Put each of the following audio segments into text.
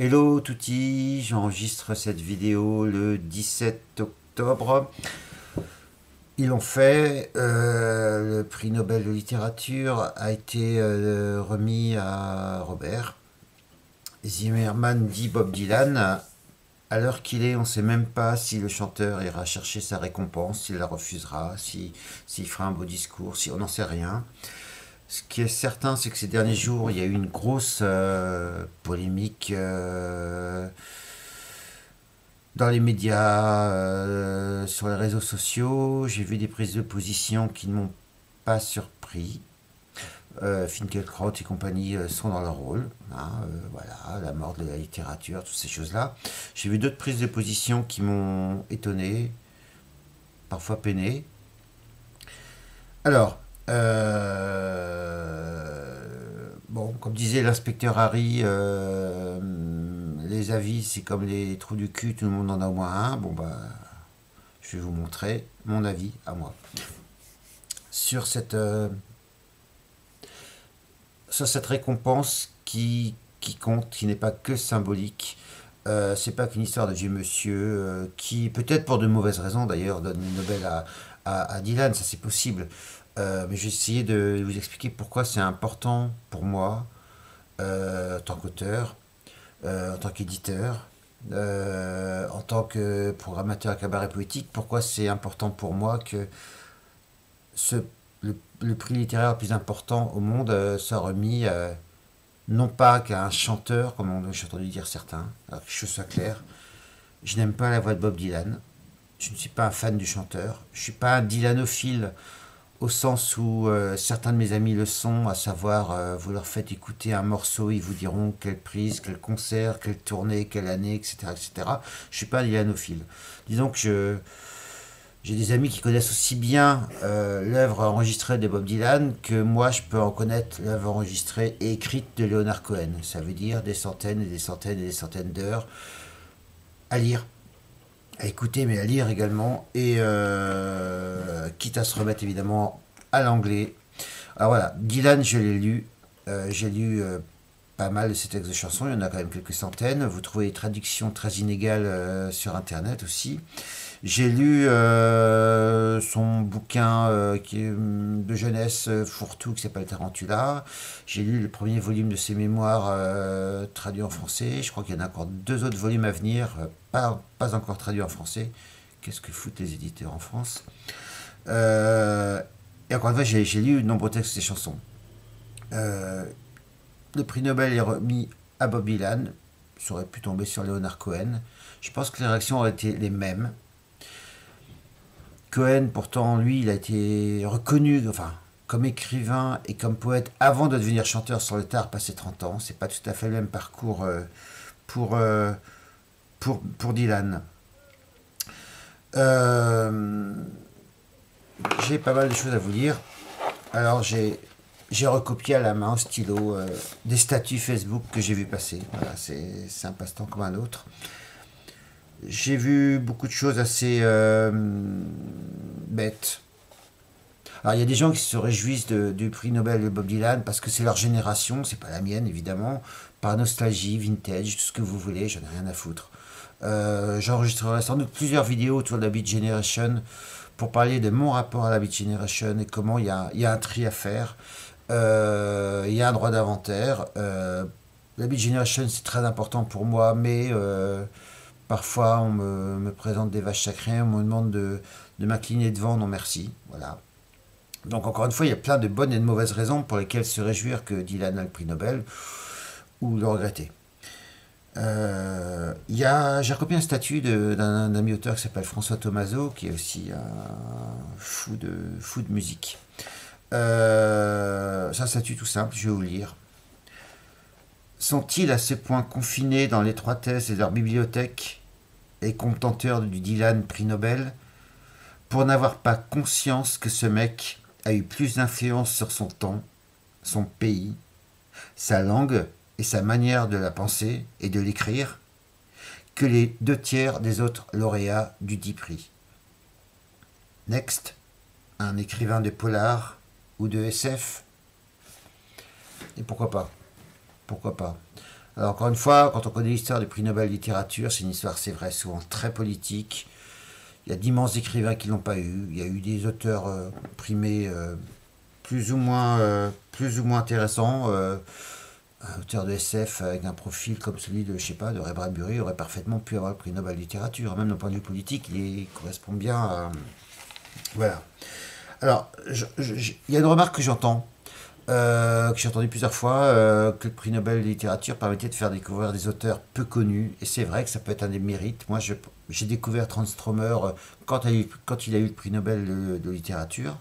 Hello Touti, j'enregistre cette vidéo le 17 octobre. Ils l'ont fait, le prix Nobel de littérature a été remis à Robert. Zimmerman dit Bob Dylan. À l'heure qu'il est, on ne sait même pas si le chanteur ira chercher sa récompense, s'il la refusera, s'il fera un beau discours, si on n'en sait rien. Ce qui est certain, c'est que ces derniers jours, il y a eu une grosse polémique dans les médias, sur les réseaux sociaux. J'ai vu des prises de position qui ne m'ont pas surpris. Finkielkraut et compagnie sont dans leur rôle. Hein, voilà, la mort de la littérature, toutes ces choses-là. J'ai vu d'autres prises de position qui m'ont étonné, parfois peiné. Alors, bon, comme disait l'inspecteur Harry, les avis, c'est comme les trous du cul, tout le monde en a au moins un. Bon, bah, je vais vous montrer mon avis à moi. Sur cette récompense qui compte, qui n'est pas que symbolique. C'est pas qu'une histoire de vieux monsieur qui, peut-être pour de mauvaises raisons d'ailleurs, donne le Nobel à Dylan, ça c'est possible. Mais je vais essayer de vous expliquer pourquoi c'est important pour moi, en tant qu'auteur, en tant qu'éditeur, en tant que programmateur à cabaret poétique, pourquoi c'est important pour moi que ce, le prix littéraire le plus important au monde soit remis non pas qu'à un chanteur, comme j'ai entendu dire certains, alors que les choses soient claires. Je n'aime pas la voix de Bob Dylan. Je ne suis pas un fan du chanteur. Je ne suis pas un Dylanophile au sens où certains de mes amis le sont, à savoir, vous leur faites écouter un morceau, ils vous diront quelle prise, quel concert, quelle tournée, quelle année, etc. etc. Je ne suis pas un Dylanophile. Disons que j'ai des amis qui connaissent aussi bien l'œuvre enregistrée de Bob Dylan que moi je peux en connaître l'œuvre enregistrée et écrite de Leonard Cohen. Ça veut dire des centaines et des centaines et des centaines d'heures à lire, à écouter, mais à lire également, et quitte à se remettre évidemment à l'anglais. Alors voilà, Dylan, je l'ai lu. J'ai lu pas mal de ses textes de chansons, il y en a quand même quelques centaines. Vous trouvez des traductions très inégales sur Internet aussi. J'ai lu son bouquin de jeunesse fourre-tout qui s'appelle Tarantula. J'ai lu le premier volume de ses mémoires traduits en français. Je crois qu'il y en a encore deux autres volumes à venir, pas encore traduits en français. Qu'est-ce que foutent les éditeurs en France? Et encore une fois, j'ai lu de nombreux textes et chansons. Euh, le prix Nobel est remis à Bob Dylan. Ça aurait pu tomber sur Leonard Cohen. Je pense que les réactions auraient été les mêmes. Cohen, pourtant, lui, il a été reconnu, enfin, comme écrivain et comme poète avant de devenir chanteur sur le tard, passé 30 ans. C'est pas tout à fait le même parcours pour, euh, pour Dylan. Euh, j'ai pas mal de choses à vous dire. Alors, j'ai recopié à la main, au stylo, des statuts Facebook que j'ai vu passer. Voilà, c'est un passe-temps comme un autre. J'ai vu beaucoup de choses assez bêtes. Alors il y a des gens qui se réjouissent du prix Nobel de Bob Dylan parce que c'est leur génération, c'est pas la mienne évidemment, par nostalgie, vintage, tout ce que vous voulez, j'en ai rien à foutre. J'enregistrerai sans doute plusieurs vidéos autour de la Beat Generation pour parler de mon rapport à la Beat Generation et comment il y a un tri à faire. Il y a un droit d'inventaire. La Beat Generation c'est très important pour moi, mais parfois, on me présente des vaches sacrées, on me demande de m'incliner devant, non merci. Voilà. Donc, encore une fois, il y a plein de bonnes et de mauvaises raisons pour lesquelles se réjouir que Dylan a le prix Nobel ou le regretter. J'ai recopié un statut d'un ami auteur qui s'appelle François Tomaso, qui est aussi un fou de musique. C'est un statut tout simple, je vais vous le lire. Sont-ils à ce point confinés dans l'étroitesse de leur bibliothèque et contenteurs du Dylan prix Nobel pour n'avoir pas conscience que ce mec a eu plus d'influence sur son temps, son pays, sa langue et sa manière de la penser et de l'écrire que les deux tiers des autres lauréats du dit prix. Next, un écrivain de polar ou de SF. Et pourquoi pas? Pourquoi pas? Alors encore une fois, quand on connaît l'histoire du prix Nobel de littérature, c'est une histoire, c'est vrai, souvent très politique. Il y a d'immenses écrivains qui l'ont pas eu. Il y a eu des auteurs primés plus ou moins intéressants. Un auteur de SF avec un profil comme celui de, je sais pas, de Ray Bradbury aurait parfaitement pu avoir le prix Nobel de littérature. Même d'un point de vue politique, il correspond bien à... Voilà. Alors, il y a une remarque que j'ai entendue plusieurs fois, que le prix Nobel de littérature permettait de faire découvrir des auteurs peu connus. Et c'est vrai que ça peut être un des mérites. Moi, j'ai découvert Transtromer quand il a eu le prix Nobel de littérature.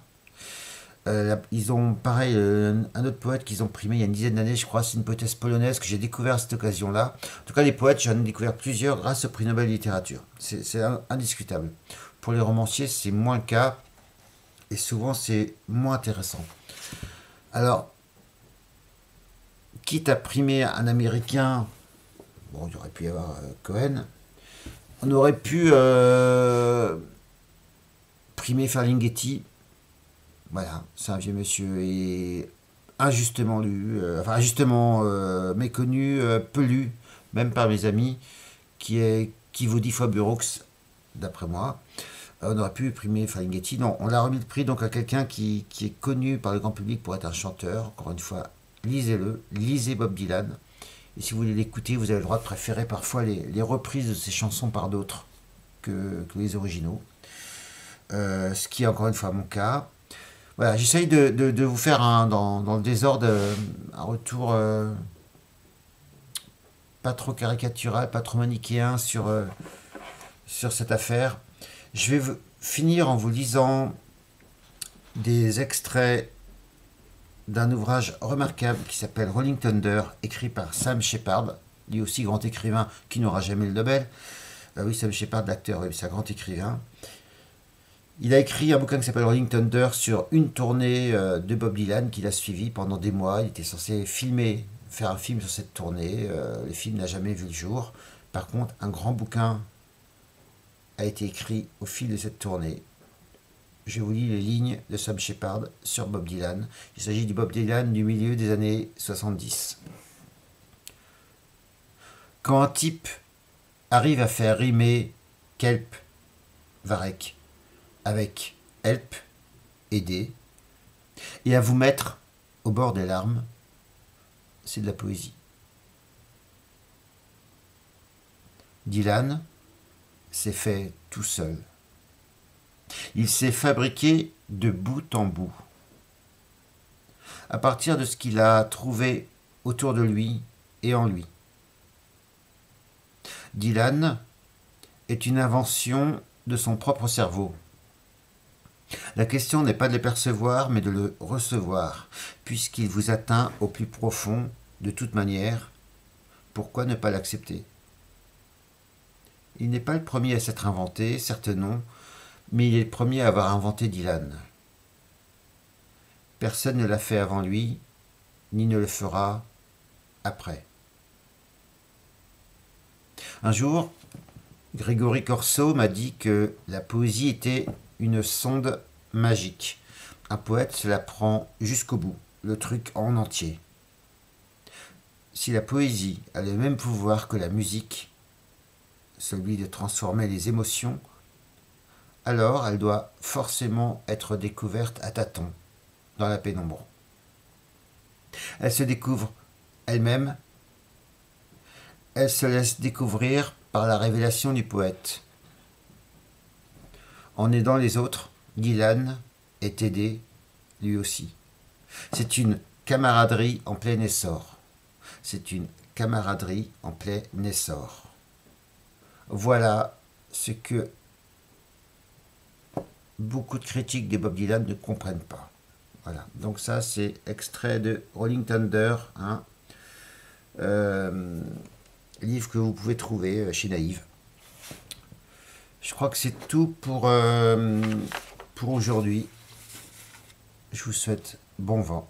Ils ont, pareil, un autre poète qu'ils ont primé il y a une dizaine d'années, je crois, c'est une poétesse polonaise que j'ai découvert à cette occasion-là. En tout cas, les poètes, j'en ai découvert plusieurs grâce au prix Nobel de littérature. C'est indiscutable. Pour les romanciers, c'est moins le cas et souvent c'est moins intéressant. Alors, quitte à primer un Américain, bon, il aurait pu y avoir Cohen, on aurait pu primer Ferlinghetti. Voilà, c'est un vieux monsieur et injustement lu, enfin injustement méconnu, peu lu, même par mes amis, qui vaut 10 fois Burroughs, d'après moi. On aurait pu primer Ferlinghetti. Non, on l'a remis le prix donc à quelqu'un qui est connu par le grand public pour être un chanteur. Encore une fois, lisez-le, lisez Bob Dylan. Et si vous voulez l'écouter, vous avez le droit de préférer parfois les reprises de ses chansons par d'autres que les originaux. Ce qui est encore une fois mon cas. Voilà, j'essaye de vous faire dans le désordre un retour pas trop caricatural, pas trop manichéen sur cette affaire. Je vais finir en vous lisant des extraits d'un ouvrage remarquable qui s'appelle Rolling Thunder, écrit par Sam Shepard, lui aussi grand écrivain qui n'aura jamais le Nobel. Oui, Sam Shepard, l'acteur, oui, c'est un grand écrivain. Il a écrit un bouquin qui s'appelle Rolling Thunder sur une tournée de Bob Dylan qu'il a suivi pendant des mois. Il était censé faire un film sur cette tournée. Le film n'a jamais vu le jour. Par contre, un grand bouquin a été écrit au fil de cette tournée. Je vous lis les lignes de Sam Shepard sur Bob Dylan. Il s'agit du Bob Dylan du milieu des années 70. Quand un type arrive à faire rimer kelp, varech, avec help, aider, et à vous mettre au bord des larmes, c'est de la poésie. Dylan s'est fait tout seul. Il s'est fabriqué de bout en bout. À partir de ce qu'il a trouvé autour de lui et en lui. Dylan est une invention de son propre cerveau. La question n'est pas de le percevoir, mais de le recevoir, puisqu'il vous atteint au plus profond, de toute manière. Pourquoi ne pas l'accepter? Il n'est pas le premier à s'être inventé, certes non, mais il est le premier à avoir inventé Dylan. Personne ne l'a fait avant lui, ni ne le fera après. Un jour, Grégory Corso m'a dit que la poésie était une sonde magique. Un poète se la prend jusqu'au bout, le truc en entier. Si la poésie a le même pouvoir que la musique, celui de transformer les émotions, alors elle doit forcément être découverte à tâtons, dans la pénombre. Elle se découvre elle-même, elle se laisse découvrir par la révélation du poète. En aidant les autres, Dylan est aidé lui aussi. C'est une camaraderie en plein essor. C'est une camaraderie en plein essor. Voilà ce que beaucoup de critiques de Bob Dylan ne comprennent pas. Voilà, donc ça c'est extrait de Rolling Thunder, hein, livre que vous pouvez trouver chez Naïve. Je crois que c'est tout pour aujourd'hui. Je vous souhaite bon vent.